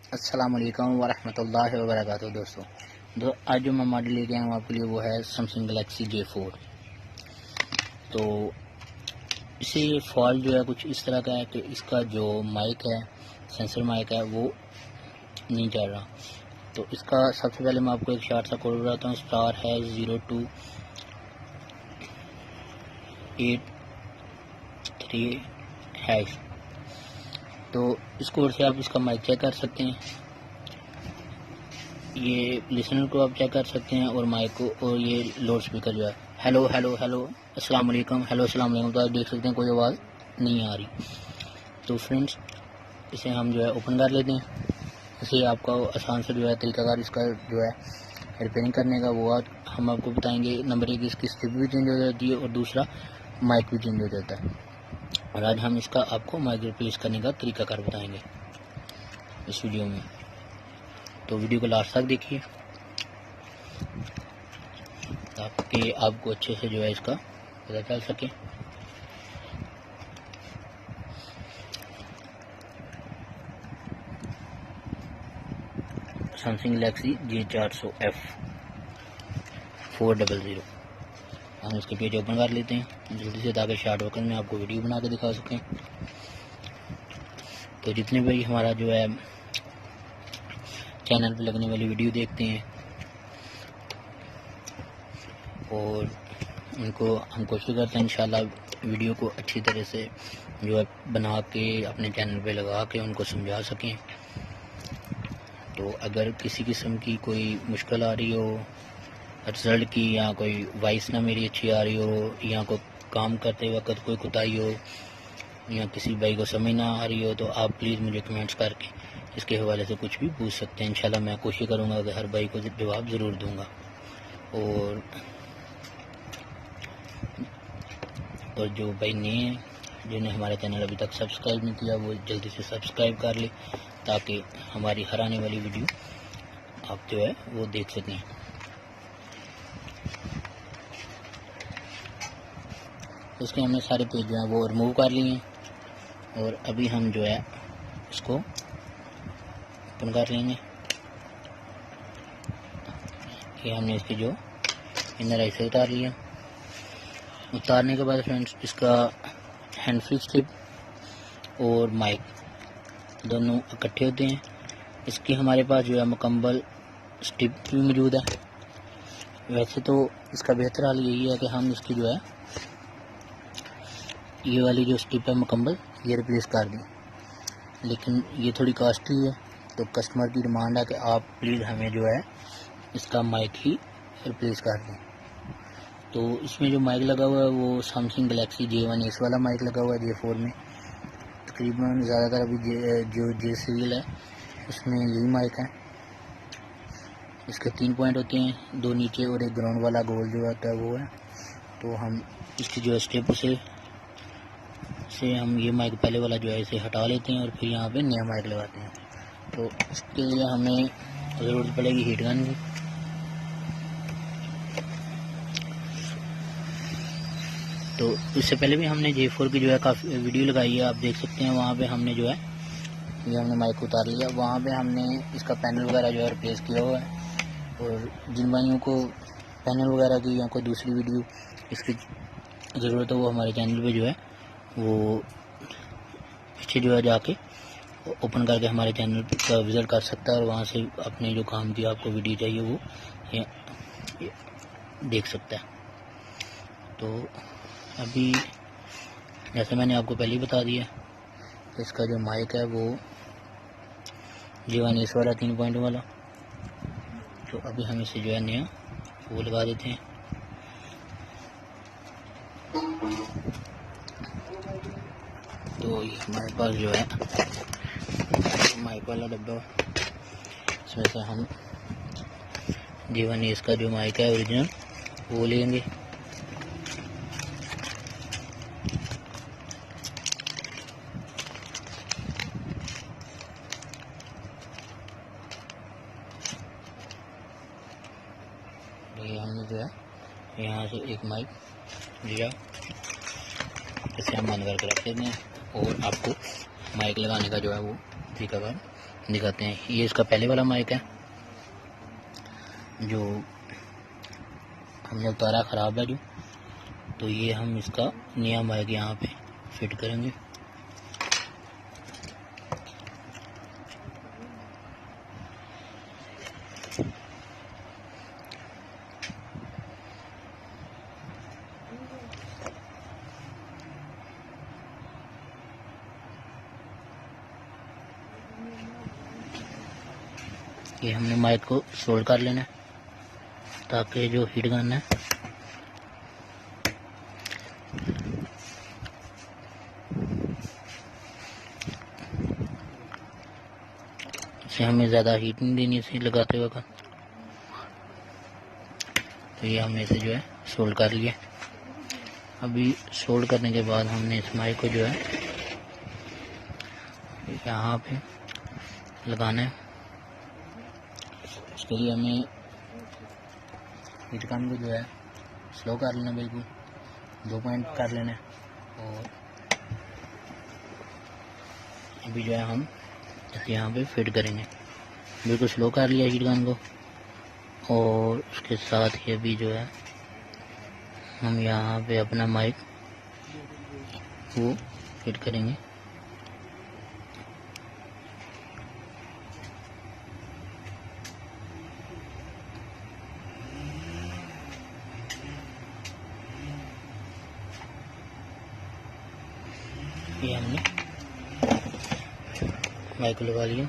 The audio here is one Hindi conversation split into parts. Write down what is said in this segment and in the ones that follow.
अस्सलामुअलैकुम वरहमतुल्लाहि वबरकातुहू। दोस्तों आज जो मैं मॉडल लेके आया हूँ आपके लिए वो है सैमसंग गैलेक्सी J4। तो इसे फॉल्ट जो है कुछ इस तरह का है कि इसका जो माइक है, सेंसर माइक है, वो नहीं चल रहा। तो इसका सबसे पहले मैं आपको एक शॉर्ट सा कोड बताता हूँ। स्टार है 0283#। तो इस कोड से आप इसका माइक चेक कर सकते हैं, ये लिसनर को आप चेक कर सकते हैं और माइक को, और ये लाउड स्पीकर जो है हेलो हेलो हेलो अस्सलाम वालेकुम हेलो अस्सलाम वालेकुम। तो आप देख सकते हैं कोई आवाज़ नहीं आ रही। तो फ्रेंड्स इसे हम जो है ओपन कर लेते हैं। इसे आपका आसान से जो है तरीकाकार इसका जो है रिपेयरिंग करने का वो हम आपको बताएंगे। नंबर एक, इसकी स्ट्रिप भी चेंज हो जाती है और दूसरा माइक भी चेंज हो जाता है। और आज हम इसका आपको माइक रिप्लेस करने का तरीकाकार बताएंगे इस वीडियो में। तो वीडियो को लास्ट तक देखिए ताकि आपको अच्छे से जो है इसका पता चल सके। Samsung Galaxy J400F400। हम इसके पेज ओपन कर लेते हैं जल्दी से ताकि शॉर्ट वक्त में आपको वीडियो बना के दिखा सकें। तो जितने भी हमारा जो है चैनल पे लगने वाली वीडियो देखते हैं और उनको हम कोशिश करते हैं इंशाल्लाह वीडियो को अच्छी तरह से जो है बना के अपने चैनल पे लगा के उनको समझा सकें। तो अगर किसी किस्म की कोई मुश्किल आ रही हो रिज़ल्ट की, या कोई वॉइस ना मेरी अच्छी आ रही हो, या कोई काम करते वक्त कोई कोताही हो, या किसी भाई को समझ ना आ रही हो, तो आप प्लीज़ मुझे कमेंट्स करके इसके हवाले से कुछ भी पूछ सकते हैं। इंशाल्लाह मैं कोशिश करूँगा कि हर भाई को जवाब ज़रूर दूँगा। और जो भाई नए हैं जिन्हें हमारा चैनल अभी तक सब्सक्राइब नहीं किया वो जल्दी से सब्सक्राइब कर ले ताकि हमारी हर आने वाली वीडियो आप जो है वो देख सकें। इसके हमने सारे पेज जो हैं वो रिमूव कर लिए हैं और अभी हम जो है इसको ओपन कर लेंगे कि हमने इसकी जो इनर ऐसे उतार लिया। उतारने के बाद फ्रेंड्स इसका हैंड फ्री स्ट्रिप और माइक दोनों इकट्ठे होते हैं। इसकी हमारे पास जो है मुकम्मल स्ट्रिप भी मौजूद है। वैसे तो इसका बेहतर हाल यही है कि हम इसकी जो है ये वाली जो स्ट्रिप है मुकम्मल ये रिप्लेस कर दें, लेकिन ये थोड़ी कॉस्टली है। तो कस्टमर की डिमांड है कि आप प्लीज़ हमें जो है इसका माइक ही रिप्लेस कर दें। तो इसमें जो माइक लगा हुआ है वो सैमसंग गैलेक्सी J1 वाला माइक लगा हुआ है J4 में। तकरीबन ज़्यादातर अभी जो J सीरीज है इसमें यही माइक है। इसके 3 पॉइंट होते हैं, 2 नीचे और एक ग्राउंड वाला गोल जो होता है वो है। तो हम इसकी जो स्टेप से हम ये माइक पहले वाला जो है इसे हटा लेते हैं और फिर यहाँ पे नया माइक लगाते हैं। तो इसके लिए हमें ज़रूरत पड़ेगी हीट गन की। तो इससे पहले भी हमने J4 की जो है काफ़ी वीडियो लगाई है, आप देख सकते हैं। वहाँ पे हमने जो है ये हमने माइक उतार लिया, वहाँ पे हमने इसका पैनल वगैरह जो है रिप्लेस किया हुआ है। और जिन भाइयों को पैनल वगैरह की या कोई दूसरी वीडियो इसकी ज़रूरत है वो हमारे चैनल पे जो है वो पीछे जो है जाके ओपन करके हमारे चैनल पर विज़िट कर सकता है और वहाँ से अपने जो काम की आपको वीडियो चाहिए वो ये देख सकता है। तो अभी जैसे मैंने आपको पहले ही बता दिया तो इसका जो माइक है वो J1 वाला 3 पॉइंट वाला। तो अभी हम इसे जो है नया वो लगा देते हैं। तो ये हमारे पास जो है माइक वाला डब्बा, इसमें से हम J1 का जो माइक है ओरिजिनल वो लेंगे। ये हमने जो है यहाँ से एक माइक लिया, इसे हम बंद करके रख देते हैं और आपको माइक लगाने का जो है वो तरीकाकार दिखाते हैं। ये इसका पहले वाला माइक है जो हमने उतारा, ख़राब है जो, तो ये हम इसका नया माइक यहाँ पे फिट करेंगे। ये हमने माइक को सोल्ड कर लेना है ताकि जो हीट गन है इसे हमें ज़्यादा हीट नहीं देनी इसे लगाते वक्त। तो ये हमने इसे जो है सोल्ड कर लिया। अभी सोल्ड करने के बाद हमने इस माइक को जो है यहाँ पे लगाना है। उसके लिए हमें हीट गन को जो है स्लो कर लेना, बिल्कुल 2 पॉइंट कर लेना है। और अभी जो है हम यहाँ पे फिट करेंगे। बिल्कुल स्लो कर लिया हीट गन को, और उसके साथ ही अभी जो है हम यहाँ पे अपना माइक वो फिट करेंगे। ये हमने माइक लगा लिया।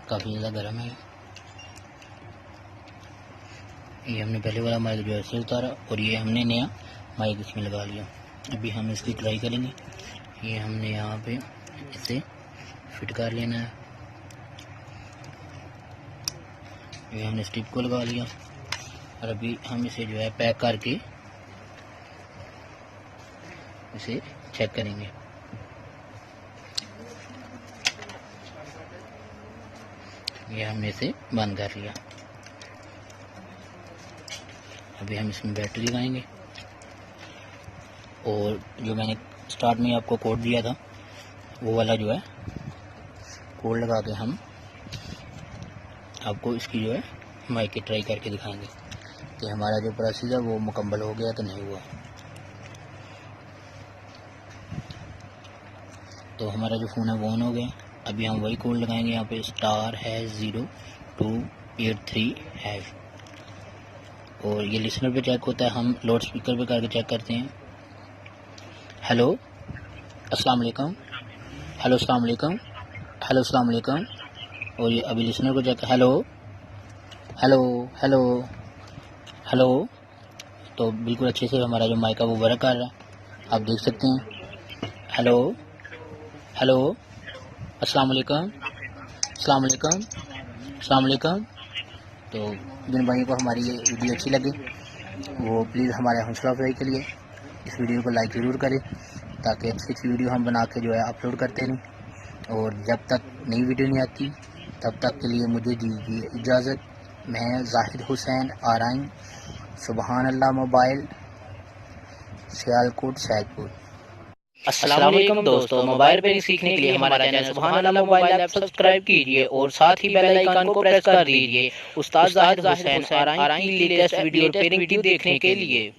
काफ़ी ज़्यादा गर्म है। ये हमने पहले वाला माइक जो है ऐसे उतारा और ये हमने नया माइक इसमें लगा लिया। अभी हम इसकी ट्राई करेंगे। ये हमने यहाँ पे इसे फिट कर लेना है। ये हमने स्टिप को लगा लिया और अभी हम इसे जो है पैक करके इसे चेक करेंगे। ये हमने इसे बंद कर लिया। अभी हम इसमें बैटरी लगाएंगे और जो मैंने स्टार्ट में आपको कोड दिया था वो वाला जो है कोड लगा के हम आपको इसकी जो है माइक की ट्राई करके दिखाएंगे कि हमारा जो प्रोसेस है वो मुकम्मल हो गया कि नहीं हुआ। तो हमारा जो फ़ोन है वो ऑन हो गया। अभी हम वही कोड लगाएंगे यहाँ पे *#0283#। और ये लिसनर पे चेक होता है, हम लाउड स्पीकर पे करके चेक करते हैं। हेलो अस्सलाम वालेकुम, हेलो अस्सलाम वालेकुम, हेलो अस्सलाम वालेकुम। और ये अभी लिसनर को check, hello hello hello hello. तो बिल्कुल अच्छे से हमारा जो माइक है वो वर्क कर रहा है, आप देख सकते हैं। हेलो हेलो अस्सलाम वालेकुम, अस्सलाम वालेकुम, अस्सलाम वालेकुम। तो जिन भाइयों को हमारी ये वीडियो अच्छी लगे वो प्लीज़ हमारे हौसला अफजाई के लिए इस वीडियो को लाइक ज़रूर करें ताकि अच्छी अच्छी वीडियो हम बना के जो है अपलोड करते रहें। और जब तक नई वीडियो नहीं आती तब तक के लिए मुझे दीजिए इजाज़त। मैं जाहिद हुसैन आराइन, सुबहान अल्लाह मोबाइल, सियालकोट सैदपुर। अस्सलाम वालेकुम दोस्तों, मोबाइल रिपेयरिंग सीखने के लिए हमारा चैनल सुभान अल्लाह मोबाइल ऐप सब्सक्राइब कीजिए और साथ ही बेल आइकन को प्रेस कर दीजिए उस्ताद जाहिद हुसैन आराइन की लेटेस्ट वीडियो रिपेयरिंग देखने के लिए।